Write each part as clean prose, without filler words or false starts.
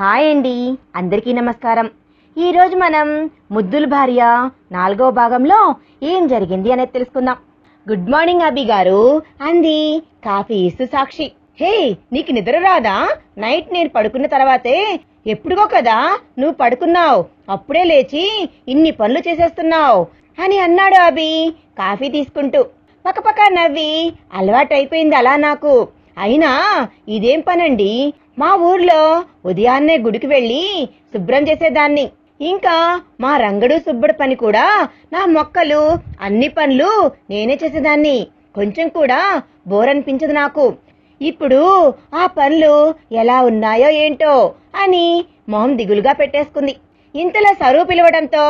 Hi అండి, అందరికీ నమస్కారం. ఈరోజు మనం ముద్దుల భార్య 4వ భాగంలో ఏం జరిగింది అనేది తెలుసుకుందాం. గుడ్ మార్నింగ్ అభి గారు అంది కాఫీ ఇస్తూ సాక్షి. హే, నీకు నిద్ర రాదా? నైట్ నేను పడుకున్న తర్వాతే ఎప్పుడుగో కదా నువ్వు పడుకున్నావు, అప్పుడే లేచి ఇన్ని పనులు చేసేస్తున్నావు అని అన్నాడు అభి కాఫీ తీసుకుంటూ. పక్కపక్క నవ్వి, అలవాటైపోయింది అలా నాకు. అయినా ఇదేం పనండి, మా ఊర్లో ఉదయాన్నే గుడికి వెళ్ళి శుభ్రం చేసేదాన్ని. ఇంకా మా రంగడు సుబ్బడు పని కూడా, నా మొక్కలు అన్ని పనులు నేనే చేసేదాన్ని. కొంచెం కూడా బోర్ అనిపించదు నాకు. ఇప్పుడు ఆ పనులు ఎలా ఉన్నాయో ఏంటో అని మొహం దిగులుగా పెట్టేసుకుంది. ఇంతలో సరువు పిలవడంతో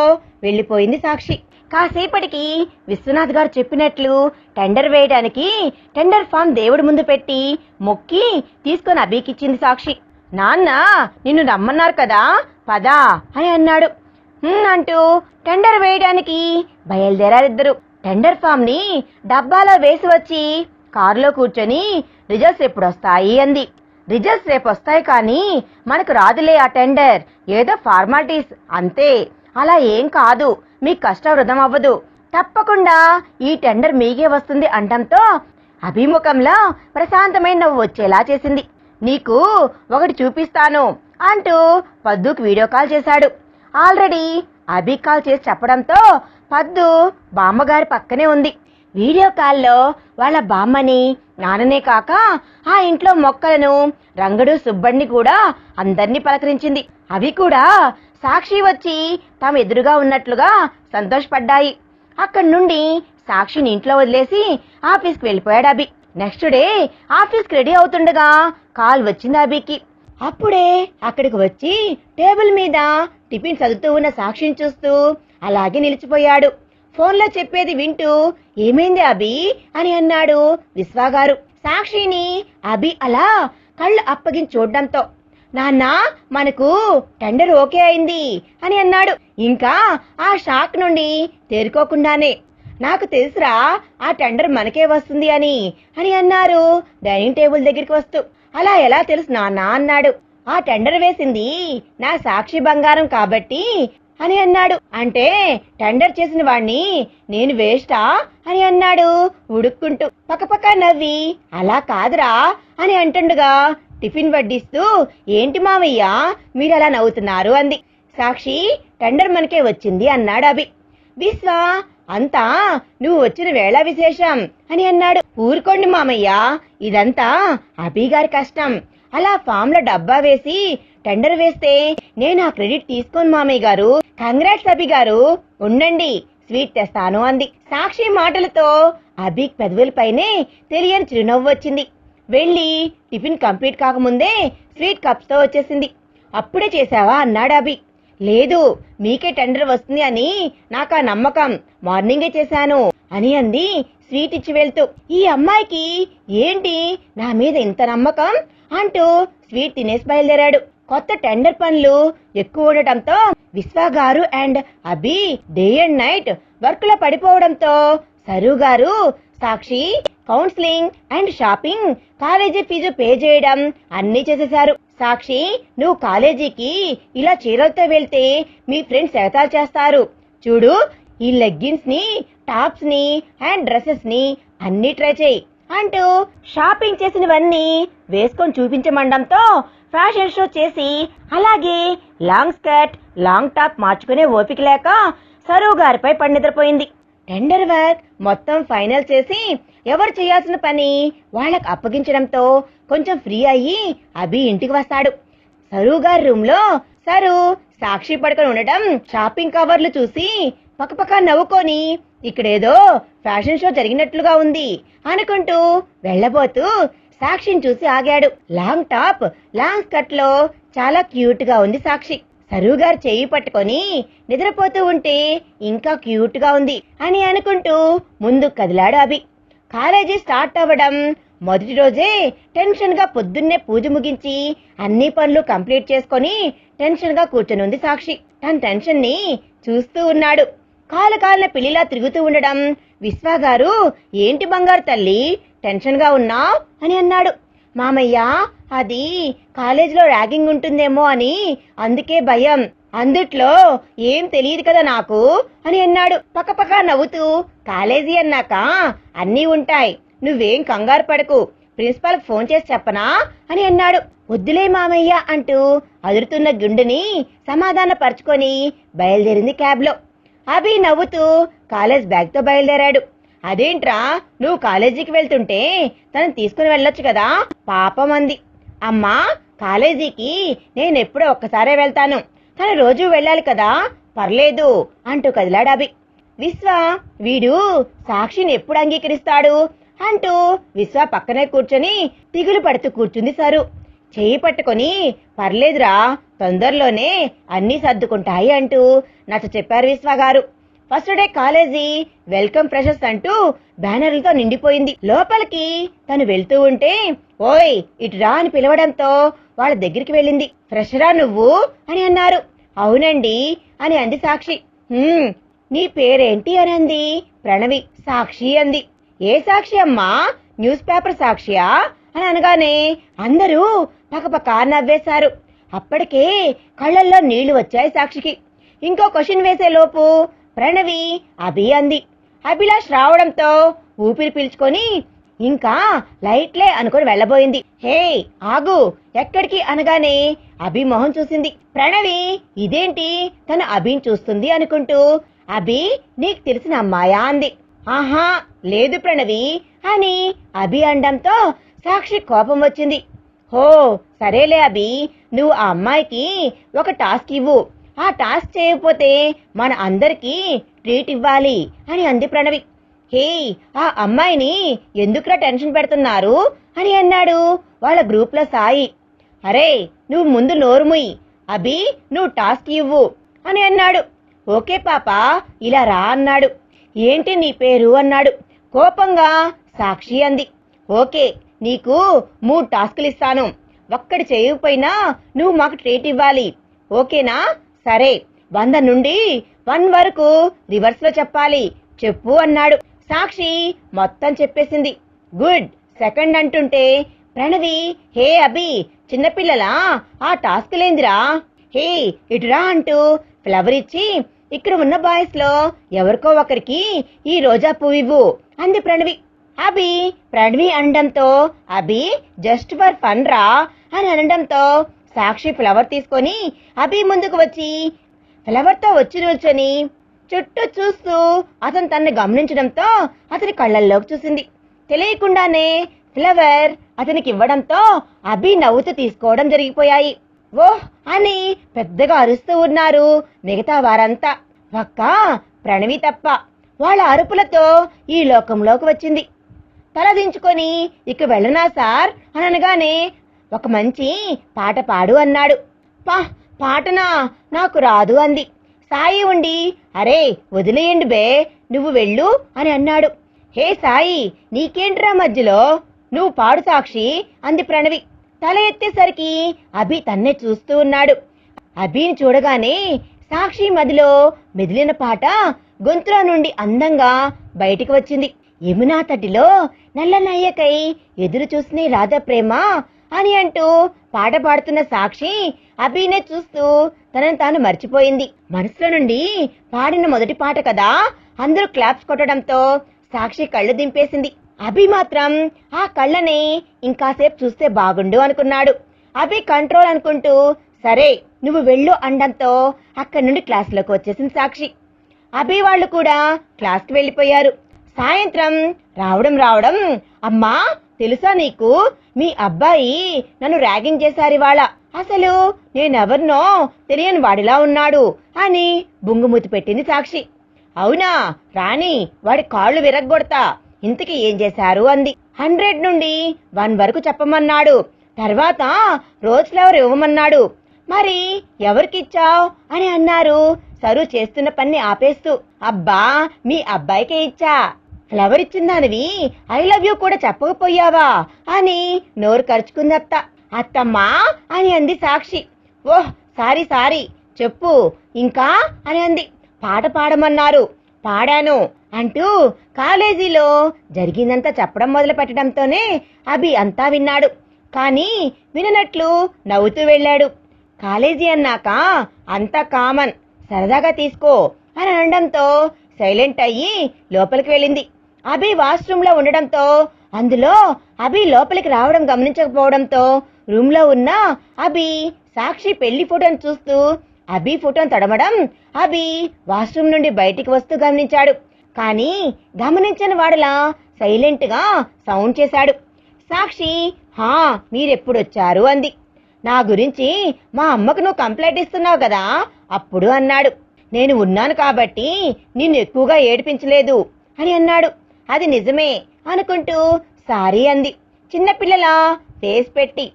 వెళ్ళిపోయింది సాక్షి. కాసేపటికి విశ్వనాథ్ గారు చెప్పినట్లు టెండర్ వేయడానికి టెండర్ ఫామ్ దేవుడి ముందు పెట్టి మొక్కి తీసుకొని అభికిచ్చింది సాక్షి. నాన్న నిన్ను రమ్మన్నారు కదా, పదా అని అన్నాడు. అంటూ టెండర్ వేయడానికి బయలుదేరారిద్దరు. టెండర్ ఫామ్ ని డబ్బాలో వేసి వచ్చి కారులో కూర్చొని రిజల్ట్స్ ఎప్పుడు వస్తాయి అంది. రిజల్ట్స్ రేపు వస్తాయి కానీ మనకు రాదులే ఆ టెండర్, ఏదో ఫార్మాలిటీస్ అంతే, అలా ఏం కాదు, మీ కష్టం వృధం అవ్వదు, తప్పకుండా ఈ టెండర్ మీకే వస్తుంది అంటంతో అభిముఖంలో ప్రశాంతమైన నవ్వు వచ్చేలా చేసింది. నీకు ఒకటి చూపిస్తాను అంటూ పద్దుకు వీడియో కాల్ చేశాడు. ఆల్రెడీ అభి కాల్ చేసి చెప్పడంతో పద్దు బామ్మగారి పక్కనే ఉంది. వీడియో కాల్లో వాళ్ళ బామ్మని నాన్ననే కాక ఆ ఇంట్లో మొక్కలను రంగడు సుబ్బడిని కూడా అందర్నీ పలకరించింది. అవి కూడా సాక్షి వచ్చి తమ ఎదురుగా ఉన్నట్లుగా సంతోషపడ్డాయి. అక్కడి నుండి సాక్షిని ఇంట్లో వదిలేసి ఆఫీస్కి వెళ్ళిపోయాడు అభి. నెక్స్ట్ డే ఆఫీస్కి రెడీ అవుతుండగా కాల్ వచ్చింది అభికి. అప్పుడే అక్కడికి వచ్చి టేబుల్ మీద టిఫిన్ చదువుతూ ఉన్న సాక్షిని చూస్తూ అలాగే నిలిచిపోయాడు. ఫోన్లో చెప్పేది వింటూ ఏమైంది అభి అని అన్నాడు విశ్వాగారు. సాక్షిని అభి అలా కళ్ళు అప్పగించి చూడడంతో, నాన్న మనకు టెండర్ ఓకే అయింది అని అన్నాడు. ఇంకా ఆ షాక్ నుండి తేరుకోకుండానే, నాకు తెలుసురా ఆ టెండర్ మనకే వస్తుంది అని అన్నారు డైనింగ్ టేబుల్ దగ్గరికి వస్తూ. అలా ఎలా తెలుసు నాన్న అన్నాడు. ఆ టెండర్ వేసింది నా సాక్షి బంగారం కాబట్టి అని అన్నాడు. అంటే టెండర్ చేసిన వాణ్ణి నేను వేస్టా అని అన్నాడు ఉడుక్కుంటూ. పక్కపక్క నవ్వి, అలా కాదురా అని అంటుండగా టిఫిన్ వడ్డిస్తూ, ఏంటి మావయ్య మీరు అలా నవ్వుతున్నారు అంది. సాక్షి టెండర్ మనకే వచ్చింది అన్నాడు అభి. విశ్వ, అంతా నువ్వు వచ్చిన వేళ విశేషం అని అన్నాడు. ఊరుకోండి మామయ్య, ఇదంతా అభి గారి కష్టం. అలా ఫామ్ లో డబ్బా వేసి టెండర్ వేస్తే నేను ఆ క్రెడిట్ తీసుకోను మామయ్య గారు. కంగ్రాట్స్ అభి గారు, ఉండండి స్వీట్ తెస్తాను అంది. సాక్షి మాటలతో అభి పెదవులపైనే తెలియని చిరునవ్వు వచ్చింది. వెళ్ళి టిఫిన్ కంప్లీట్ కాకముందే స్వీట్ కప్స్ తో వచ్చేసింది. అప్పుడే చేసావా అన్నాడు అభి. లేదు, మీకే టెండర్ వస్తుంది అని నాకు ఆ నమ్మకం, మార్నింగే చేశాను అని అంది స్వీట్ ఇచ్చి వెళ్తూ. ఈ అమ్మాయికి ఏంటి నా మీద ఇంత నమ్మకం అంటూ స్వీట్ తినేసి బయలుదేరాడు. కొత్త టెండర్ పనులు ఎక్కువ ఉండటంతో విశ్వగారు and Abhi day and night work లో పడిపోవడంతో సరు గారు Sakshi counselling and shopping, college fees pay చేయడం అన్నీ చేసేశారు. సాక్షి, నువ్వు కాలేజీకి ఇలా చీరలతో వెళ్తే మీ ఫ్రెండ్స్ ఎగతాలు చేస్తారు. చూడు, ఈ లెగ్గిన్స్ ని, టాప్స్ ని అండ్ డ్రెస్సెస్ ని అన్ని ట్రై చేయి అంటూ షాపింగ్ చేసినవన్నీ వేసుకొని చూపించమండంతో ఫ్యాషన్ షో చేసి అలాగే లాంగ్ స్కర్ట్ లాంగ్ టాప్ మార్చుకునే ఓపిక లేక సరు గారిపై పడినిద్రపోయింది. టెండర్ వర్క్ మొత్తం ఫైనల్ చేసి ఎవరు చేయాల్సిన పని వాళ్ళకు అప్పగించడంతో కొంచెం ఫ్రీ అయ్యి అభి ఇంటికి వస్తాడు. సరు గారి రూమ్ లో సరు సాక్షి పడుకొని ఉండటం, షాపింగ్ కవర్లు చూసి పక్కపక్క నవ్వుకొని ఇక్కడేదో ఫ్యాషన్ షో జరిగినట్లుగా ఉంది అనుకుంటూ వెళ్లబోతూ సాక్షిని చూసి ఆగాడు. లాంగ్ టాప్ లాంగ్ స్కర్ట్ లో చాలా క్యూట్ గా ఉంది సాక్షి. సరు గారు చెయ్యి పట్టుకొని నిద్రపోతూ ఉంటే ఇంకా క్యూట్ గా ఉంది అని అనుకుంటూ ముందు కదిలాడు అభి. కాలేజీ స్టార్ట్ అవ్వడం మొదటి రోజే టెన్షన్ గా పొద్దున్నే పూజ ముగించి అన్ని పనులు కంప్లీట్ చేసుకొని టెన్షన్ గా కూర్చొని ఉంది సాక్షి. తన టెన్షన్ ని చూస్తూ ఉన్నాడు. కాళ్ళ పిల్లిలా తిరుగుతూ ఉండడం విశ్వగారు, ఏంటి బంగారు తల్లి టెన్షన్ గా ఉన్నావ్ అని అన్నాడు. మామయ్య, అది కాలేజీలో ర్యాగింగ్ ఉంటుందేమో అని, అందుకే భయం. అందుట్లో ఏం తెలియదు కదా నాకు అని అన్నాడు పక్కపక్క నవ్వుతూ. కాలేజీ అన్నాక అన్నీ ఉంటాయి, నువ్వేం కంగారు పడకు, ప్రిన్సిపాల్ ఫోన్ చేసి చెప్పనా అని అన్నాడు. వద్దులే మామయ్య అంటూ అదురుతున్న గుండెని సమాధానపరుచుకొని బయలుదేరింది క్యాబ్లో. అభి నవ్వుతూ కాలేజ్ బ్యాగ్తో బయలుదేరాడు. అదేంట్రా, నువ్వు కాలేజీకి వెళ్తుంటే తను తీసుకుని వెళ్ళొచ్చు కదా, పాపం అంది. అమ్మా, కాలేజీకి నేనెప్పుడో ఒక్కసారే వెళ్తాను, తను రోజూ వెళ్ళాలి కదా, పర్లేదు అంటూ కదిలాడు అభి. విశ్వ, వీడు సాక్షిని ఎప్పుడు అంగీకరిస్తాడు అంటూ విశ్వ పక్కనే కూర్చొని దిగులు పడుతూ కూర్చుంది సరు. చెయ్యి పట్టుకొని, పర్లేదురా, తొందరలోనే అన్నీ సర్దుకుంటాయి అంటూ నచ్చ చెప్పారు విశ్వ గారు. First day college welcome freshers అంటూ బ్యానర్లతో నిండిపోయింది. లోపలికి తను వెళ్తూ ఉంటే ఓయ్ ఇటురా అని పిలవడంతో వాళ్ళ దగ్గరికి వెళ్ళింది. ఫ్రెషరా నువ్వు అని అన్నారు. అవునండి అని అంది సాక్షి. నీ పేరేంటి అని అంది ప్రణవి. సాక్షి అంది. ఏ సాక్షి అమ్మా, న్యూస్ పేపర్ సాక్షియా అని అనగానే అందరూ పక్కపక్క నవ్వేశారు. అప్పటికే కళ్ళల్లో నీళ్లు వచ్చాయి సాక్షికి. ఇంకో క్వశ్చన్ వేసే లోపు ప్రణవి అభి అంది. అభిలాష్ రావడంతో ఊపిరి పీల్చుకొని ఇంకా లైట్లే అనుకుని వెళ్ళబోయింది. హే ఆగు, ఎక్కడికి అనగానే అభి మొహం చూసింది. ప్రణవి ఇదేంటి తను అభిని చూస్తుంది అనుకుంటూ, అభి నీకు తెలిసిన అమ్మాయా అంది. ఆహా లేదు ప్రణవి అని అభి అండంతో సాక్షి కోపం వచ్చింది. హో సరేలే అభి, నువ్వు ఆ అమ్మాయికి ఒక టాస్క్ ఇవ్వు, ఆ టాస్క్ చేయకపోతే మన అందరికీ ట్రీట్ ఇవ్వాలి అని అంది ప్రణవి. హే ఆ అమ్మాయిని ఎందుకురా టెన్షన్ పెడుతున్నారు అని అన్నాడు వాళ్ళ గ్రూప్ లో సాయి. అరే నువ్వు ముందు నోరుముయ్, అభి నువ్వు టాస్క్ ఇవ్వు అని అన్నాడు. ఓకే పాప, ఇలా రా అన్నాడు. ఏంటి నీ పేరు అన్నాడు కోపంగా. సాక్షి అంది. ఓకే, నీకు 3 టాస్కులు ఇస్తాను, ఒక్కటి చేయకపోయినా నువ్వు మాకు ట్రీట్ ఇవ్వాలి, ఓకేనా? సరే, 100 నుండి 1 వరకు రివర్స్ లో చెప్పాలి, చెప్పు అన్నాడు. సాక్షి మొత్తం చెప్పేసింది. గుడ్, సెకండ్ అంటుంటే ప్రణవి హే అభి చిన్నపిల్లలా ఆ టాస్క్ లేందిరా, హే ఇటురా అంటూ ఫ్లవర్ ఇచ్చి ఇక్కడ ఉన్న బాయ్స్ లో ఎవరికో ఒకరికి ఈ రోజా పువ్వు అంది ప్రణవి. అభి ప్రణవి అనడంతో అభి జస్ట్ ఫర్ ఫన్ రా అని అనడంతో సాక్షి ఫ్లవర్ తీసుకొని అభి ముందుకు వచ్చి ఫ్లవర్ తో వచ్చి నిల్చొని చుట్టూ చూస్తూ అతను తనని గమనించడంతో అతని కళ్ళల్లోకి చూసింది. తెలియకుండానే ఫ్లవర్ అతనికి ఇవ్వడంతో అభి నవ్వుతూ తీసుకోవడం జరిగిపోయాయి. ఓహ్ అని పెద్దగా అరుస్తూ ఉన్నారు మిగతా వారంతా, ఒక్క ప్రణవి తప్ప. వాళ్ళ అరుపులతో ఈ లోకంలోకి వచ్చింది. తలదించుకొని ఇక వెళ్ళనా సార్ అని అనగానే ఒక మంచి పాట పాడు అన్నాడు. పాటనా, నాకు రాదు అంది. సాయి ఉండి అరే వదిలేయండి బే, నువ్వు వెళ్ళు అని అన్నాడు. హే సాయి నీకేంట్రా మధ్యలో, నువ్వు పాడు సాక్షి అంది ప్రణవి. తల ఎత్తేసరికి అభి తన్నే చూస్తూ ఉన్నాడు. అభిని చూడగానే సాక్షి మదిలో మెదిలిన పాట గొంతులో నుండి అందంగా బయటికి వచ్చింది. యమునా తటిలో నల్ల నయ్యకై ఎదురు చూసిన రాధా ప్రేమ అని అంటూ పాట పాడుతున్న సాక్షి అభినే చూస్తూ తనను తాను మర్చిపోయింది. మనసులో నుండి పాడిన మొదటి పాట కదా, అందరూ క్లాప్స్ కొట్టడంతో సాక్షి కళ్ళు దింపేసింది. అభి మాత్రం ఆ కళ్ళని ఇంకాసేపు చూస్తే బాగుండు అనుకున్నాడు. అభి కంట్రోల్ అనుకుంటూ సరే నువ్వు వెళ్ళు అండంతో అక్కడి నుండి క్లాసులోకి వచ్చేసింది సాక్షి. అభి వాళ్ళు కూడా క్లాస్కి వెళ్ళిపోయారు. సాయంత్రం రావడం అమ్మా తెలుసా నీకు, మీ అబ్బాయి నన్ను ర్యాగింగ్ చేశారు ఇవాళ, అసలు నేనెవర్నో తెలియని వాడిలా ఉన్నాడు అని బుంగుమూతి పెట్టింది సాక్షి. అవునా, రాణి వాడి కాళ్ళు విరగ్గొడతా, ఇంతకీ ఏం చేశారు అంది. 100 నుండి 1 వరకు చెప్పమన్నాడు, తర్వాత రోజ్ ఫ్లవర్ ఇవ్వమన్నాడు, మరి ఎవరికిచ్చావు అని అన్నారు సరు చేస్తున్న పని ఆపేస్తూ. అబ్బా మీ అబ్బాయికే ఇచ్చా, ఫ్లవర్ ఇచ్చిందానివి ఐ లవ్ యూ కూడా చెప్పకపోయావా అని నోరు కరుచుకుందత్త. అత్తమ్మా అని అంది సాక్షి. ఓహ్ సారీ చెప్పు ఇంకా అని అంది. పాట పాడమన్నారు, పాడాను అంటూ కాలేజీలో జరిగిందంతా చెప్పడం మొదలు పెట్టడంతోనే అభి అంతా విన్నాడు. కానీ విననట్లు నవ్వుతూ వెళ్ళాడు. కాలేజీ అన్నాక అంతా కామన్, సరదాగా తీసుకో అని అనడంతో సైలెంట్ అయ్యి లోపలికి వెళ్ళింది. అభి వాష్రూమ్ లో ఉండడంతో, అందులో అభి లోపలికి రావడం గమనించకపోవడంతో రూమ్ లో ఉన్న అభి సాక్షి పెళ్లి ఫోటోను చూస్తూ అభి ఫోటోను తడమడం అభి వాష్రూమ్ నుండి బయటికి వస్తూ గమనించాడు. కానీ గమనించని వాడలా సైలెంట్ గా సౌండ్ చేశాడు. సాక్షి హా మీరెప్పుడొచ్చారు అంది. నా గురించి మా అమ్మకు నువ్వు కంప్లైంట్ ఇస్తున్నావు కదా అప్పుడు అన్నాడు. నేను ఉన్నాను కాబట్టి నిన్ను ఎక్కువగా ఏడిపించలేదు అని అన్నాడు. అది నిజమే అనుకుంటూ సారీ అంది చిన్నపిల్లలా ఫేస్ పెట్టి.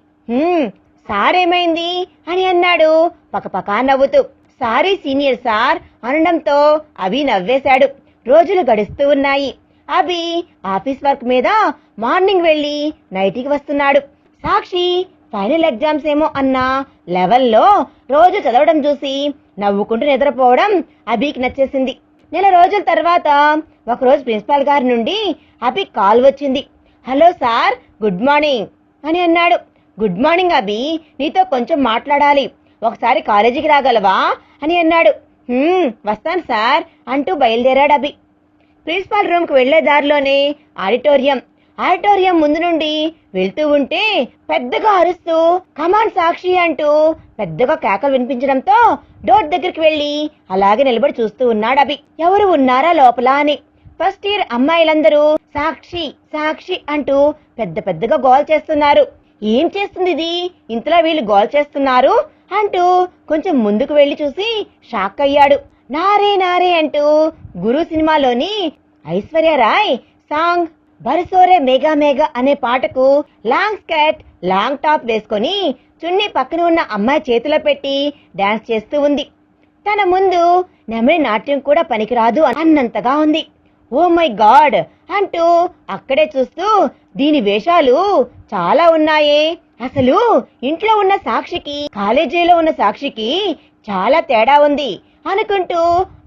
సారేమైంది అని అన్నాడు పకపకా నవ్వుతూ. సారీ సీనియర్ సార్ అనడంతో అభి నవ్వేశాడు. రోజులు గడుస్తూ ఉన్నాయి. అభి ఆఫీస్ వర్క్ మీద మార్నింగ్ వెళ్లి నైట్కి వస్తున్నాడు. సాక్షి ఫైనల్ ఎగ్జామ్స్ ఏమో అన్న లెవెల్లో రోజు చదవడం చూసి నవ్వుకుంటూ నిద్రపోవడం అభికి నచ్చేసింది. నెల రోజుల తర్వాత ఒకరోజు ప్రిన్సిపాల్ గారి నుండి అభికి కాల్ వచ్చింది. హలో సార్, గుడ్ మార్నింగ్ అని అన్నాడు. గుడ్ మార్నింగ్ అభి, నీతో కొంచెం మాట్లాడాలి, ఒకసారి కాలేజీకి రాగలవా అని అన్నాడు. వస్తాను సార్ అంటూ బయలుదేరాడు అభి. ప్రిన్సిపాల్ రూమ్ కు వెళ్లే దారిలోనే ఆడిటోరియం ముందు నుండి వెళ్తూ ఉంటే పెద్దగా అరుస్తూ కమాన్ సాక్షి అంటూ పెద్దగా కేకలు వినిపించడంతో డోర్ దగ్గరికి వెళ్లి అలాగే నిలబడి చూస్తూ ఉన్నాడు అభి. ఎవరు ఉన్నారా లోపల అని. ఫస్ట్ ఇయర్ అమ్మాయిలందరూ సాక్షి సాక్షి అంటూ పెద్దగా గోల్ చేస్తున్నారు. ఏం చేస్తుంది ఇది, ఇంతలో వీళ్ళు గోల్ చేస్తున్నారు అంటూ కొంచెం ముందుకు వెళ్లి చూసి షాక్ అయ్యాడు. నారే నారే అంటూ గురు సినిమాలోని ఐశ్వర్యరాయ్ సాంగ్ బరసోరే మేఘా మేఘా అనే పాటకు లాంగ్ స్కర్ట్ లాంగ్ టాప్ వేసుకొని చున్నీ పక్కన ఉన్న అమ్మాయి చేతిలో పెట్టి డాన్స్ చేస్తూ ఉంది. తన ముందు నెమలి నాట్యం కూడా పనికిరాదు అన్నంతగా ఉంది. ఓ మై గాడ్ అంటూ అక్కడే చూస్తూ దీని వేషాలు చాలా ఉన్నాయే, అసలు ఇంట్లో ఉన్న సాక్షికి కాలేజీలో ఉన్న సాక్షికి చాలా తేడా ఉంది అనుకుంటూ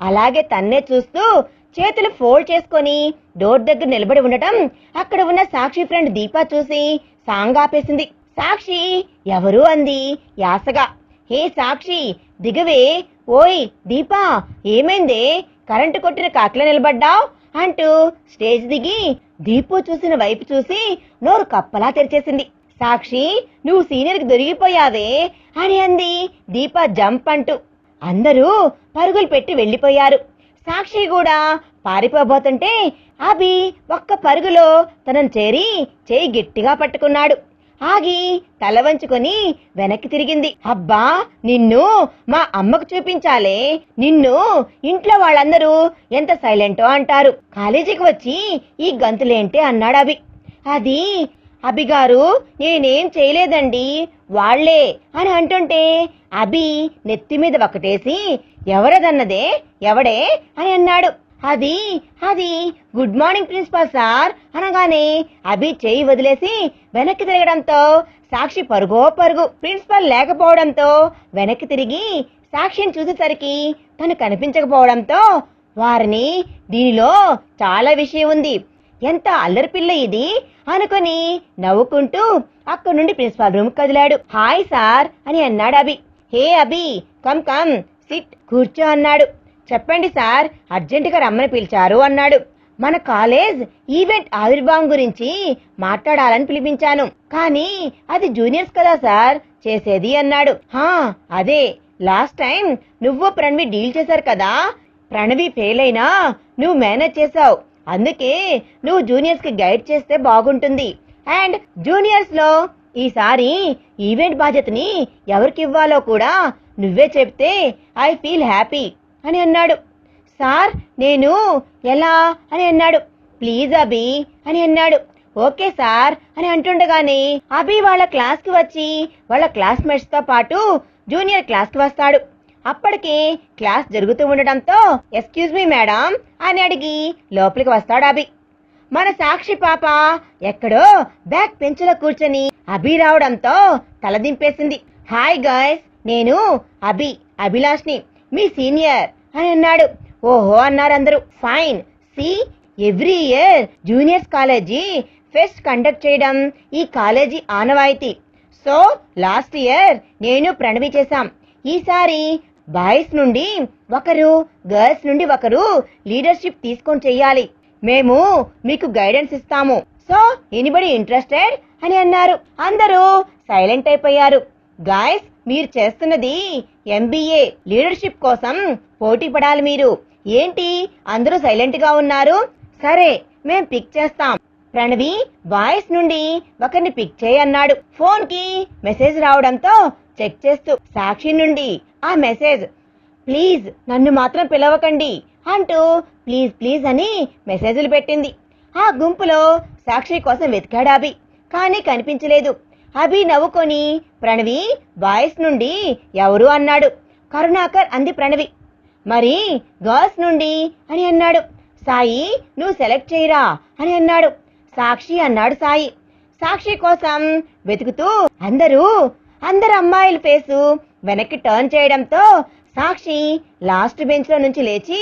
అలాగే తన్నే చూస్తూ చేతులు ఫోల్డ్ చేసుకొని డోర్ దగ్గర నిలబడి ఉండటం అక్కడ ఉన్న సాక్షి ఫ్రెండ్ దీపా చూసి సాంగ్ ఆపేసింది. సాక్షి ఎవరు అంది యాసగా. హే సాక్షి దిగవే. ఓయ్ దీపా ఏమైందే, కరెంటు కొట్టిన కాకిలా నిలబడ్డావ్ అంటూ స్టేజ్ దిగి దీపు చూసిన వైపు చూసి నోరు కప్పలా తెరిచేసింది. సాక్షి నువ్వు సీనియర్కి దొరికిపోయావే అని అంది దీపా జంప్ అంటూ. అందరూ పరుగులు పెట్టి వెళ్లిపోయారు. సాక్షి కూడా పారిపోబోతుంటే అభి ఒక్క పరుగులో తనను చేరి చేయి గట్టిగా పట్టుకున్నాడు. ఆగి తల వంచుకొని వెనక్కి తిరిగింది. అబ్బా నిన్ను మా అమ్మకు చూపించాలే, నిన్ను ఇంట్లో వాళ్ళందరూ ఎంత సైలెంటో అంటారు, కాలేజీకి వచ్చి ఈ గంతులేంటే అన్నాడు అభి. అది అభి గారు నేనేం చేయలేదండి వాళ్లే అని అంటుంటే అభి నెత్తి మీద ఒకటేసి ఎవరదన్నదే ఎవడే అని అన్నాడు. అది గుడ్ మార్నింగ్ ప్రిన్సిపాల్ సార్ అనగానే అభి చేయి వదిలేసి వెనక్కి తిరగడంతో సాక్షి పరుగో పరుగు. ప్రిన్సిపాల్ లేకపోవడంతో వెనక్కి తిరిగి సాక్షిని చూసేసరికి తను కనిపించకపోవడంతో వారిని దీనిలో చాలా విషయం ఉంది, ఎంత అల్లరి పిల్ల ఇది అనుకుని నవ్వుకుంటూ అక్కడి నుండి ప్రిన్సిపాల్ రూమ్ కదిలాడు. హాయ్ సార్ అని అన్నాడు అభి. హే అభి కమ్ కమ్ సిట్ కూర్చో అన్నాడు. చెప్పండి సార్, అర్జెంటుగా రమ్మని పిలిచారు అన్నాడు. మన కాలేజ్ ఈవెంట్ ఆవిర్భావం గురించి మాట్లాడాలని పిలిపించాను, కానీ అది జూనియర్స్ కదా సార్ చేసేది అన్నాడు. అదే లాస్ట్ టైం నువ్వు ప్రణవి డీల్ చేశారు కదా, ప్రణవి ఫెయిల్ అయినా నువ్వు మేనేజ్ చేసావు, అందుకే నువ్వు జూనియర్స్ కి గైడ్ చేస్తే బాగుంటుంది. అండ్ జూనియర్స్ లో ఈసారి ఈవెంట్ బాధ్యతని ఎవరికి ఇవ్వాలో కూడా నువ్వే చెప్తే ఐ ఫీల్ హ్యాపీ అని అన్నాడు. సార్ నేను ఎలా అని అన్నాడు. ప్లీజ్ అభి అని అన్నాడు. ఓకే సార్ అని అంటుండగానే అభి వాళ్ళ క్లాస్ కి వచ్చి వాళ్ళ క్లాస్మేట్స్ తో పాటు జూనియర్ క్లాస్ కి వస్తాడు. అప్పటికే క్లాస్ జరుగుతూ ఉండడంతో ఎక్స్క్యూజ్ మీ మేడం అని అడిగి లోపలికి వస్తాడు అభి. మన సాక్షి పాప ఎక్కడో బ్యాక్ బెంచ్లో కూర్చొని అభి రావడంతో తలదింపేసింది. హాయ్ గైస్, నేను అభిలాష్ని, మీ సీనియర్ అని అన్నాడు. ఓహో అన్నారు అందరూ. Fine, see every year juniors college fest conduct చేయడం ఈ కాలేజీ ఆనవాయితీ. సో లాస్ట్ ఇయర్ నేను ప్రణవి చేశాం. ఈసారి బాయ్స్ నుండి ఒకరు, గర్ల్స్ నుండి ఒకరు లీడర్షిప్ తీసుకొని చెయ్యాలి. మేము మీకు గైడెన్స్ ఇస్తాము. సో ఎనీబడి ఇంట్రెస్టెడ్ అని అన్నారు. అందరూ సైలెంట్ అయిపోయారు. గాయ్స్, మీరు చేస్తున్నది MBA లీడర్షిప్ కోసం పోటీ పడాలి. మీరు ఏంటి అందరూ సైలెంట్ గా ఉన్నారు? సరే, మేం పిక్ చేస్తాం. ప్రణవి బాయ్స్ నుండి ఒకరిని పిక్ చేయన్నాడు. ఫోన్ కి మెసేజ్ రావడంతో చెక్ చేస్తూ సాక్షి నుండి ఆ మెసేజ్, ప్లీజ్ నన్ను మాత్రం పిలవకండి అంటూ ప్లీజ్ ప్లీజ్ అని మెసేజ్లు పెట్టింది. ఆ గుంపులో సాక్షి కోసం వెతికాడు అభి, కానీ కనిపించలేదు. అభి నవ్వుకొని ప్రణవి బాయ్స్ నుండి ఎవరు అన్నాడు. కరుణాకర్ అంది ప్రణవి. మరి గర్ల్స్ నుండి అని అన్నాడు. సాయి, నువ్వు సెలెక్ట్ చేయరా అని అన్నాడు. సాక్షి అన్నాడు సాయి. సాక్షి కోసం వెతుకుతూ అందరూ అమ్మాయిల ఫేసు వెనక్కి టర్న్ చేయడంతో సాక్షి లాస్ట్ బెంచ్ లో నుంచి లేచి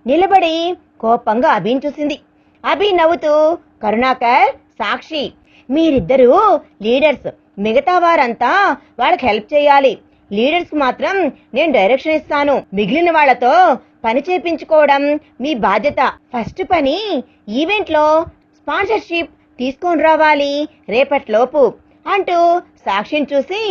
నిలబడి కోపంగా అభిని చూసింది. అభి నవ్వుతూ, కరుణాకర్, సాక్షి, మీరిద్దరూ లీడర్స్. మిగతా వారంతా వాళ్ళకి హెల్ప్ చేయాలి. లీడర్స్ మాత్రం నేను డైరెక్షన్ ఇస్తాను. మిగిలిన వాళ్లతో పని చేపించుకోవడం మీ బాధ్యత. ఫస్ట్ పని ఈవెంట్ లో స్పాన్సర్షిప్ తీసుకొని రావాలి రేపటిలోపు అంటూ సాక్షిని చూసి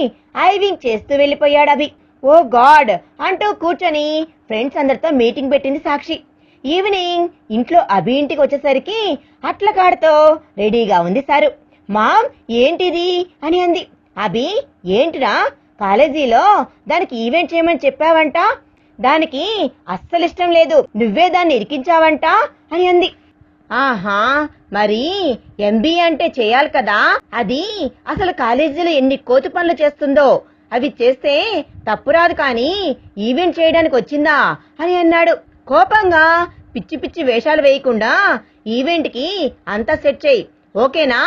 ఐవింగ్ చేస్తూ వెళ్లిపోయాడు అభి. ఓ గాడ్ అంటూ కూర్చొని ఫ్రెండ్స్ అందరితో మీటింగ్ పెట్టింది సాక్షి. ఈవినింగ్ ఇంట్లో అభి ఇంటికి వచ్చేసరికి అట్లకాడతో రెడీగా ఉంది సరు. మామ్, ఏంటిది అని అంది. అభి, ఏంటిరా, కాలేజీలో దానికి ఈవెంట్ చేయమని చెప్పావంట, దానికి అస్సలు ఇష్టం లేదు, నువ్వే దాన్ని ఇరికించావంట అని అంది. ఆహా, మరి MBA అంటే చేయాలి కదా, అది అసలు కాలేజీలో ఎన్ని కోతి పనులు చేస్తుందో అవి చేస్తే తప్పురాదు, కానీ ఈవెంట్ చేయడానికి వచ్చిందా అని అన్నాడు. కోపంగా పిచ్చి పిచ్చి వేషాలు వేయకుండా ఈవెంట్ కి అంతా సెట్ చేయి, ఓకేనా?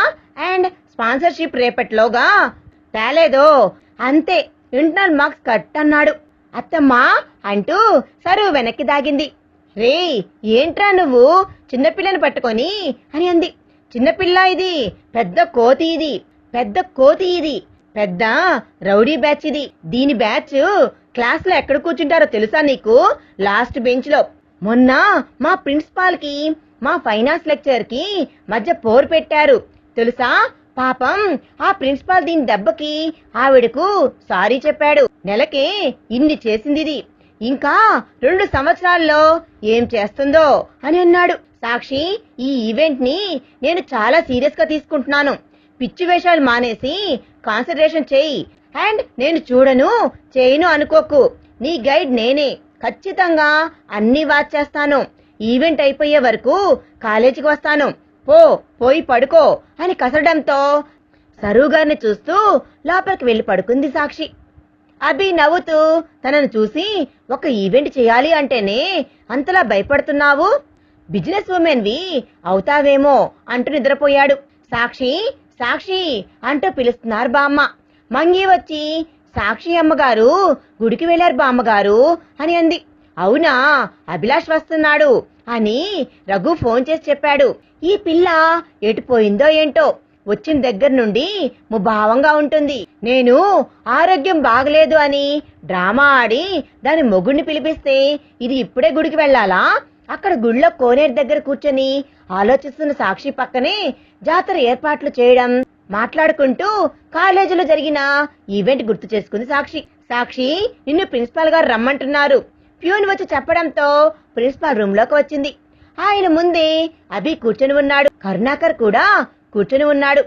అండ్ స్పాన్సర్షిప్ రేపటిలోగా తేలేదో అంతే, ఇంటర్నల్ మార్క్స్ కట్ అన్నాడు. అత్తమ్మా అంటూ సరు వెనక్కి దాగింది. రే, ఏంట్రా నువ్వు చిన్నపిల్లని పట్టుకొని అని అంది. చిన్నపిల్ల ఇది, పెద్ద కోతి ఇది, పెద్ద కోతి ఇది, పెద్ద రౌడీ బ్యాచ్ ఇది. దీని బ్యాచ్ క్లాస్ లో ఎక్కడ కూర్చుంటారో తెలుసా నీకు? లాస్ట్ బెంచ్ లో. మొన్న మా ప్రిన్సిపాల్ కి మా ఫైనాన్స్ లెక్చర్ కి మధ్య పోరు పెట్టారు తెలుసా? పాపం ఆ ప్రిన్సిపాల్ దీని దెబ్బకి ఆవిడకు సారీ చెప్పాడు. నెలకే ఇన్ని చేసింది ఇది, ఇంకా 2 సంవత్సరాల్లో ఏం చేస్తుందో అని అన్నాడు. సాక్షి, ఈ ఈవెంట్ ని నేను చాలా సీరియస్ గా తీసుకుంటున్నాను. పిచ్చి వేషాలు మానేసి కాన్సన్ట్రేషన్ చేయి. అండ్ నేను చూడను చేయను అనుకోకు. నీ గైడ్ నేనే, ఖచ్చితంగా అన్ని వాచ్ చేస్తాను. ఈవెంట్ అయిపోయే వరకు కాలేజీకి వస్తాను, పోయి పడుకో అని కసరడంతో సరు గారిని చూస్తూ లోపలికి వెళ్లి పడుకుంది సాక్షి. అభి నవ్వుతూ తనను చూసి, ఒక ఈవెంట్ చేయాలి అంటేనే అంతలా భయపడుతున్నావు, బిజినెస్ ఉమెన్ వి అవుతావేమో అంటూ నిద్రపోయాడు. సాక్షి, సాక్షి అంటూ పిలుస్తున్నారు బామ్మ. మంగి వచ్చి, సాక్షి అమ్మగారు గుడికి వెళ్లారు బామ్మగారు అని అంది. అవునా, అభిలాష్ వస్తున్నాడు అని రఘు ఫోన్ చేసి చెప్పాడు. ఈ పిల్ల ఎటుపోయిందో ఏంటో, వచ్చిన దగ్గర నుండి ముభావంగా ఉంటుంది. నేను ఆరోగ్యం బాగలేదు అని డ్రామా ఆడి దాని మొగుడిని పిలిపిస్తే ఇది ఇప్పుడే గుడికి వెళ్లాలా? అక్కడ గుడిలో కోనేరు దగ్గర కూర్చొని ఆలోచిస్తున్న సాక్షి పక్కనే జాతర ఏర్పాట్లు చేయడం మాట్లాడుకుంటూ కాలేజీలో జరిగిన ఈవెంట్ గుర్తు చేసుకుంది సాక్షి. సాక్షి, నిన్ను ప్రిన్సిపాల్ గారు రమ్మంటున్నారు. ప్యూన్ వచ్చి చెప్పడంతో ప్రిన్సిపాల్ రూమ్ లోకి వచ్చింది. ఆయన ముందే అభి కూర్చొని ఉన్నాడు. కరుణాకర్ కూడా కూర్చొని ఉన్నాడు.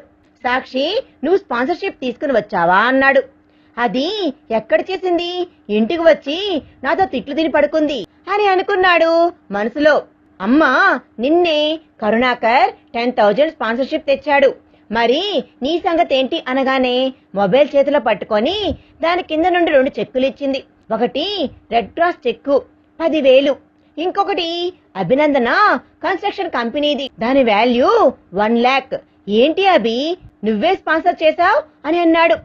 సాక్షి, నువ్వు స్పాన్సర్షిప్ తీసుకుని వచ్చావా అన్నాడు. అది ఎక్కడ చేసింది, ఇంటికి వచ్చి నాతో తిట్లు తిని పడుకుంది అని అనుకున్నాడు మనసులో. అమ్మా, నిన్నే కరుణాకర్ 10,000 స్పాన్సర్షిప్ తెచ్చాడు, మరి నీ సంగతి ఏంటి అనగానే మొబైల్ చేతిలో పట్టుకొని దాని కింద నుండి 2 చెక్కులు ఇచ్చింది. ఒకటి రెడ్ క్రాస్ చెక్కు 10,000, ఇంకొకటి అభినందన కన్స్ట్రక్షన్ కంపెనీది, దాని వాల్యూ 1 lakh. ఏంటి అభి, నువ్వే స్పాన్సర్ చేశావు అని అన్నాడు.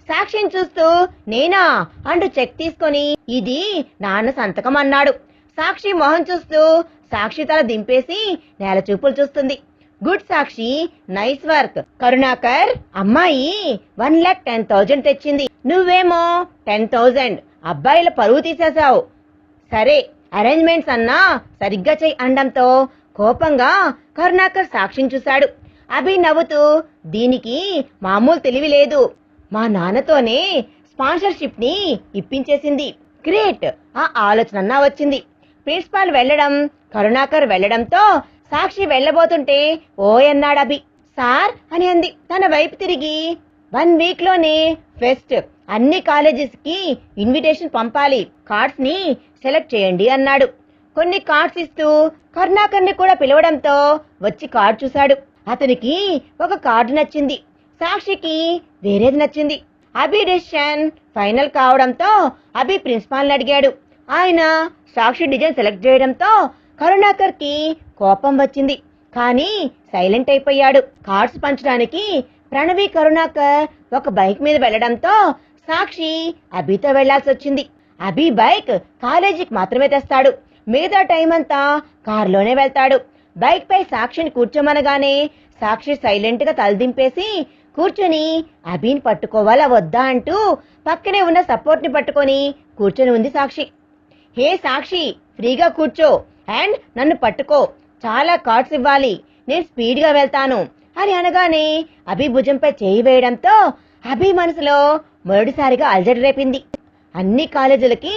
సాక్షిని చూస్తూ, నేనా అంటూ చెక్ తీసుకొని ఇది నాన్న సంతకం అన్నాడు. సాక్షి మొహం చూస్తూ సాక్షి తల దింపేసి నేల చూపులు చూస్తుంది. గుడ్ సాక్షి, నైస్ వర్క్. కరుణాకర్, అమ్మాయి 1,10,000 తెచ్చింది, నువ్వేమో 10,000. అబ్బాయిల పరువు తీసేశావు. సరే, అరేంజ్మెంట్స్ అన్నా సరిగ్గా చెయ్యి అనడంతో కోపంగా కరుణాకర్ సాక్షిని చూశాడు. అభి నవ్వుతూ, దీనికి మామూలు తెలివి లేదు, మా నాన్నతోనే స్పాన్సర్షిప్ ని ఇప్పించేసింది. గ్రేట్, ఆ ఆలోచన వచ్చింది. ప్రిన్సిపాల్ వెళ్లడం, కరుణాకర్ వెళ్లడంతో సాక్షి వెళ్లబోతుంటే ఓయన్నాడు అభి. సార్ అని అంది తన వైపు తిరిగి. 1 వీక్ లోనే ఫెస్ట్, అన్ని కాలేజెస్ కి ఇన్విటేషన్ పంపాలి, కార్డ్స్ ని సెలెక్ట్ చేయండి అన్నాడు. కొన్ని కార్డ్స్ ఇస్తూ కరుణాకర్ ని కూడా పిలవడంతో వచ్చి కార్డ్ చూశాడు. అతనికి ఒక కార్డు నచ్చింది, సాక్షికి వేరేది నచ్చింది. అభి డెసిషన్ ఫైనల్ కావడంతో అభి ప్రిన్సిపాల్ ని అడిగాడు. ఆయన సాక్షి డిజైన్ సెలెక్ట్ చేయడంతో కరుణాకర్ కి కోపం వచ్చింది, కానీ సైలెంట్ అయిపోయాడు. కార్డ్స్ పంచడానికి ప్రణవి, కరుణాకర్ ఒక బైక్ మీద వెళ్లడంతో సాక్షి అభితో వెళ్లాల్సి వచ్చింది. అభి బైక్ కాలేజీకి మాత్రమే తెస్తాడు, మిగతా టైం అంతా కారులోనే వెళ్తాడు. బైక్ పై సాక్షిని కూర్చోమనగానే సాక్షి సైలెంట్ గా తలదింపేసి కూర్చొని అభిని పట్టుకోవాలా వద్దా అంటూ పక్కనే ఉన్న సపోర్ట్ ని పట్టుకొని కూర్చొని ఉంది సాక్షి. హే సాక్షి, ఫ్రీగా కూర్చో అండ్ నన్ను పట్టుకో, చాలా కార్డ్స్ ఇవ్వాలి, నేను స్పీడ్ గా వెళ్తాను అని అనగానే అభి భుజంపై చేయి వేయడంతో అభి మనసులో మొదటిసారిగా అలజడి రేపింది. అన్ని కాలేజీలకి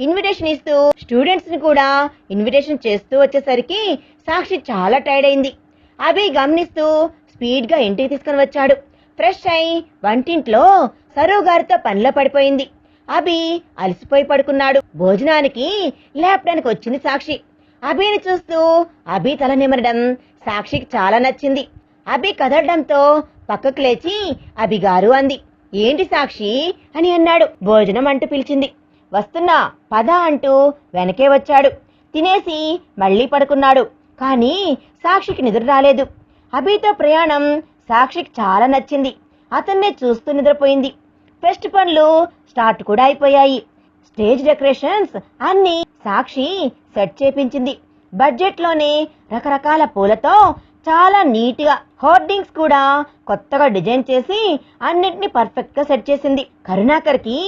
ఇన్విటేషన్ ఇస్తూ స్టూడెంట్స్ ని కూడా ఇన్విటేషన్ చేస్తూ వచ్చేసరికి సాక్షి చాలా టైర్డ్ అయింది. అభి గమనిస్తూ స్పీడ్ గా ఇంటికి తీసుకుని వచ్చాడు. ఫ్రెష్ అయి వంటింట్లో సరూ గారితో పనిలో పడిపోయింది. అభి అలసిపోయి పడుకున్నాడు. భోజనానికి లేపడానికి వచ్చింది సాక్షి. అభిని చూస్తూ అభి తల నిమరడం సాక్షికి చాలా నచ్చింది. అభి కదలడంతో పక్కకు లేచి అభి గారు అంది. ఏంటి సాక్షి అని అన్నాడు. భోజనం అంటూ పిలిచింది. వస్తున్నా పద అంటూ వెనకే వచ్చాడు. తినేసి మళ్లీ పడుకున్నాడు. కానీ సాక్షికి నిద్ర రాలేదు. అభితో ప్రయాణం సాక్షికి చాలా నచ్చింది. అతన్నే చూస్తూ నిద్రపోయింది. ఫెస్ట్ పనులు స్టార్ట్ కూడా అయిపోయాయి. స్టేజ్ డెకరేషన్స్ అన్ని సాక్షి సెట్ చేపించింది. బడ్జెట్ లోనే రకరకాల పూలతో చాలా నీట్ గా హోర్డింగ్స్ కూడా కొత్తగా డిజైన్ చేసి అన్నిటిని పర్ఫెక్ట్ గా సెట్ చేసింది. కరుణాకర్ కి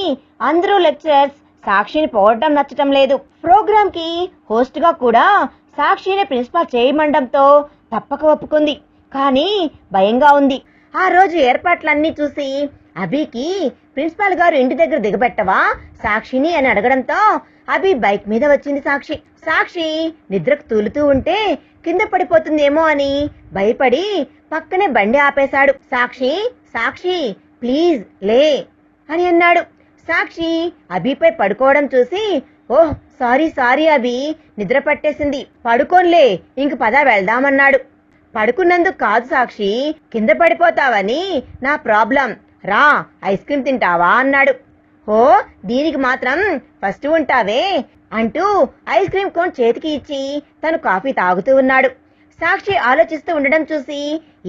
అందరూ లెక్చరర్స్ సాక్షిని పొగడటం నచ్చటం లేదు. ప్రోగ్రామ్ కి హోస్ట్ గా కూడా సాక్షిని ప్రిన్సిపాల్ చేయమండంతో తప్పక ఒప్పుకుంది. కానీ భయంగా ఉంది. ఆ రోజు ఏర్పాట్లన్నీ చూసి అభికి ప్రిన్సిపాల్ గారు ఇంటి దగ్గర దిగబెట్టవా సాక్షిని అని అడగడంతో అభి బైక్ మీద వచ్చింది సాక్షి. సాక్షి నిద్రకు తూలుతూ ఉంటే కింద పడిపోతుందేమో అని భయపడి పక్కనే బండి ఆపేశాడు. సాక్షి, సాక్షి ప్లీజ్ లే అని అన్నాడు. సాక్షి అభిపై పడుకోవడం చూసి ఓహ్ సారీ అభి, నిద్ర పట్టేసింది, పడుకోన్లే, ఇంక పద వెళ్దామన్నాడు. పడుకున్నందుకు కాదు సాక్షి, కింద పడిపోతావని నా ప్రాబ్లం, రా ఐస్ క్రీమ్ తింటావా అన్నాడు. ఓ దీనికి మాత్రం ఫస్ట్ ఉంటావే అంటూ ఐస్ క్రీమ్ కోన్ చేతికి ఇచ్చి తను కాఫీ తాగుతూ ఉన్నాడు. సాక్షి ఆలోచిస్తూ ఉండడం చూసి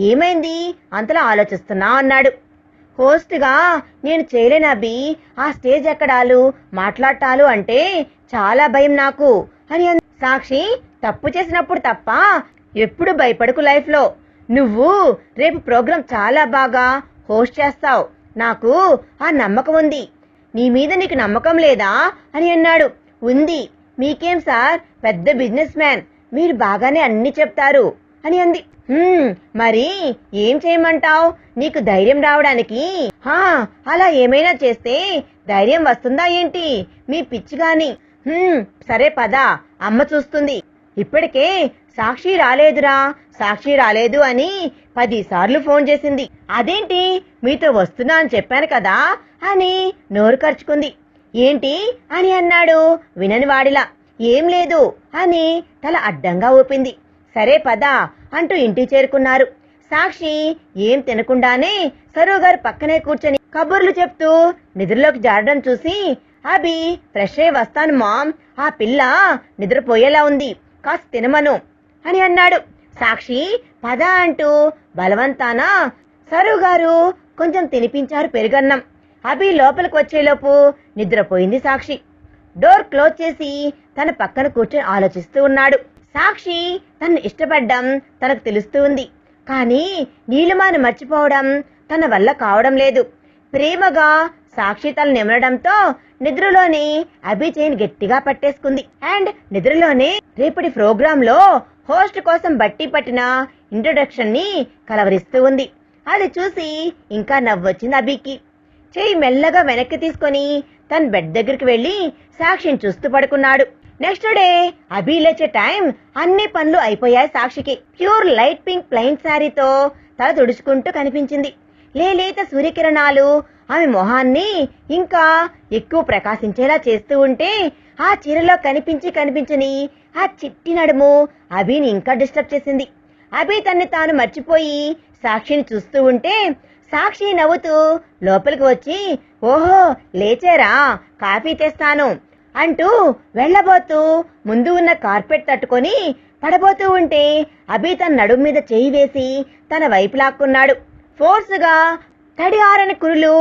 ఏమైంది అంతలా ఆలోచిస్తున్నా అన్నాడు. హోస్ట్ గా నేను చేయలేను అభి, ఆ స్టేజ్ ఎక్కడాలు మాట్లాడటాలు అంటే చాలా భయం నాకు అని అంది. సాక్షి, తప్పు చేసినప్పుడు తప్ప ఎప్పుడు భయపడకు లైఫ్ లో, నువ్వు రేపు ప్రోగ్రాం చాలా బాగా హోస్ట్ చేస్తావు, నాకు ఆ నమ్మకం ఉంది, నీ మీద నీకు నమ్మకం లేదా అని అన్నాడు. ఉంది, మీకేం సార్ పెద్ద బిజినెస్ మ్యాన్, మీరు బాగానే అన్ని చెప్తారు అని అంది. మరి ఏం చేయమంటావు, నీకు ధైర్యం రావడానికి? అలా ఏమైనా చేస్తే ధైర్యం వస్తుందా ఏంటి మీ పిచ్చిగాని? సరే పద, అమ్మ చూస్తుంది. ఇప్పటికే సాక్షి రాలేదురా, సాక్షి రాలేదు అని 10 సార్లు ఫోన్ చేసింది. అదేంటి మీతో వస్తున్నా అని చెప్పాను కదా అని నోరు ఖర్చుకుంది. ఏంటి అని అన్నాడు వినని వాడిలా. ఏం లేదు అని తల అడ్డంగా ఊపింది. సరే పద అంటూ ఇంటికి చేరుకున్నారు. సాక్షి ఏం తినకుండానే సరోగారు పక్కనే కూర్చొని కబుర్లు చెప్తూ నిద్రలోకి జారడం చూసి అభి ఫ్రెష్ అయి వస్తాను మామ్, ఆ పిల్ల నిద్రపోయేలా ఉంది, కాస్త తినమను అని అన్నాడు. సాక్షి పద అంటూ బలవంతాన సరోగారు కొంచెం తినిపించారు పెరుగన్నం. అభి లోపలికి వచ్చేలోపు నిద్రపోయింది సాక్షి. డోర్ క్లోజ్ చేసి తన పక్కన కూర్చొని ఆలోచిస్తూ ఉన్నాడు. సాక్షి తనను ఇష్టపడ్డం తనకు తెలుస్తూ ఉంది. కానీ నీలిమాను మర్చిపోవడం తన వల్ల కావడం లేదు. ప్రేమగా సాక్షి తల నిమరడంతో నిద్రలోనే అభి చైన్ గట్టిగా పట్టేసుకుంది. అండ్ నిద్రలోనే రేపటి ప్రోగ్రామ్ లో హోస్ట్ కోసం బట్టి పట్టిన ఇంట్రొడక్షన్ ని కలవరిస్తూ ఉంది. అది చూసి ఇంకా నవ్వొచ్చింది అభికి. చెయ్యి మెల్లగా వెనక్కి తీసుకొని తన బెడ్ దగ్గరికి వెళ్లి సాక్షిని చూస్తూ పడుకున్నాడు. నెక్స్ట్ డే అభి లేచే టైం అన్ని పనులు అయిపోయాయి. సాక్షికి ప్యూర్ లైట్ పింక్ ప్లెయిన్ శారీతో తల తుడుచుకుంటూ కనిపించింది. లేలేత సూర్యకిరణాలు ఆమె మొహాన్ని ఇంకా ఎక్కువ ప్రకాశించేలా చేస్తూ ఉంటే ఆ చీరలో కనిపించని ఆ చిట్టి నడుము అభిని ఇంకా డిస్టర్బ్ చేసింది. అభి తన్ని తాను మర్చిపోయి సాక్షిని చూస్తూ ఉంటే సాక్షి నవ్వుతూ లోపలికి వచ్చి, ఓహో లేచారా, కాఫీ తెస్తాను అంటూ వెళ్లబోతూ ముందు ఉన్న కార్పెట్ తట్టుకొని పడబోతూ ఉంటే అభి తన నడుము మీద చేయి వేసి తన వైపు లాక్కున్నాడు. ఫోర్సుగా తడి ఆరని కురులు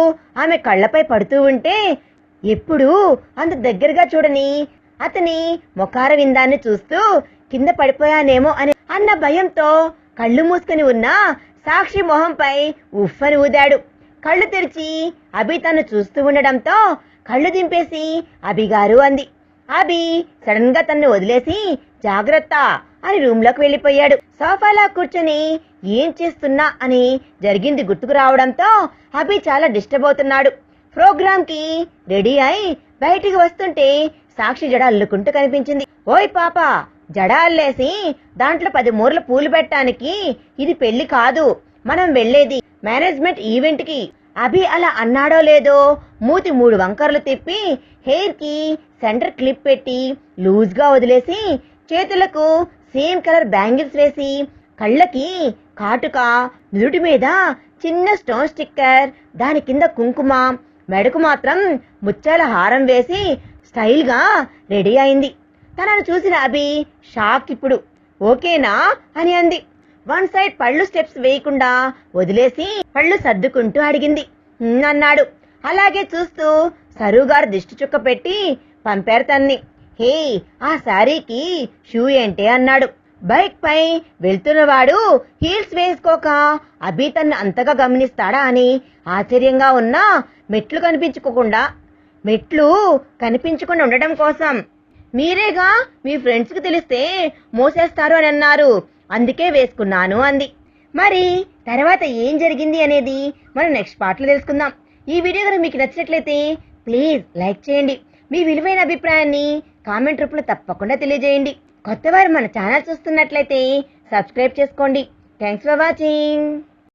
ఆమె కళ్లపై పడుతూ ఉంటే ఎప్పుడు అంత దగ్గరగా చూడని అతని ముఖార విందాన్ని చూస్తూ కింద పడిపోయానేమో అన్న భయంతో కళ్ళు మూసుకుని ఉన్న సాక్షి మొహంపై ఉఫ్ఫని ఊదాడు. కళ్ళు తెరిచి అభి తను చూస్తూ ఉండడంతో కళ్ళు దింపేసి అభిగారు అంది. అభి సడన్ గా తన్ను వదిలేసి జాగ్రత్త అని రూమ్ లోకి వెళ్లిపోయాడు. సోఫాలో కూర్చొని ఏం చేస్తున్నా అని జరిగింది గుర్తుకు రావడంతో అభి చాలా డిస్టర్బ్ అవుతున్నాడు. ప్రోగ్రామ్ కి రెడీ అయి బయటికి వస్తుంటే సాక్షి జడ అల్లుకుంటూ కనిపించింది. ఓయ్ పాప, జడ అల్లేసి దాంట్లో 10 మూరల పూలు పెట్టడానికి ఇది పెళ్లి కాదు, మనం వెళ్లేది మేనేజ్మెంట్ ఈవెంట్ కి. అభి అలా అన్నాడో లేదో మూతి 3 వంకర్లు తిప్పి హెయిర్ కి సెంటర్ క్లిప్ పెట్టి లూజ్ గా వదిలేసి చేతులకు సేమ్ కలర్ బ్యాంగిల్స్ వేసి కళ్ళకి కాటుక, నుదుటి మీద చిన్న స్టోన్ స్టిక్కర్, దాని కింద కుంకుమ, మెడకు మాత్రం ముత్యాల హారం వేసి స్టైల్ గా రెడీ అయింది. తనను చూసిన అభి షాక్. ఇప్పుడు ఓకేనా అని అంది. వన్ సైడ్ పళ్ళు స్టెప్స్ వేయకుండా వదిలేసి పళ్ళు సర్దుకుంటూ అడిగింది. అన్నాడు. అలాగే చూస్తూ సరుగారు దిష్టి చుక్క పెట్టి పంపారు తన్ని. హే, ఆ శారీకి షూ ఏంటే అన్నాడు. బైక్ పై వెళ్తున్నవాడు హీల్స్ వేసుకోక అభి తన్ను అంతగా గమనిస్తాడా అని ఆశ్చర్యంగా ఉన్నా మెట్లు కనిపించకుండా ఉండడం కోసం, మీరేగా మీ ఫ్రెండ్స్ కి తెలిస్తే మోసేస్తారు అని అన్నారు, అందుకే వేసుకున్నాను అంది. మరి తర్వాత ఏం జరిగింది అనేది మనం నెక్స్ట్ పార్ట్ లో తెలుసుకుందాం. ఈ వీడియో కనుక మీకు నచ్చినట్లయితే ప్లీజ్ లైక్ చేయండి. మీ విలువైన అభిప్రాయాన్ని కామెంట్ రూపంలో తప్పకుండా తెలియజేయండి. కొత్తవారు మన ఛానల్ చూస్తున్నట్లయితే సబ్స్క్రైబ్ చేసుకోండి. Thanks for watching.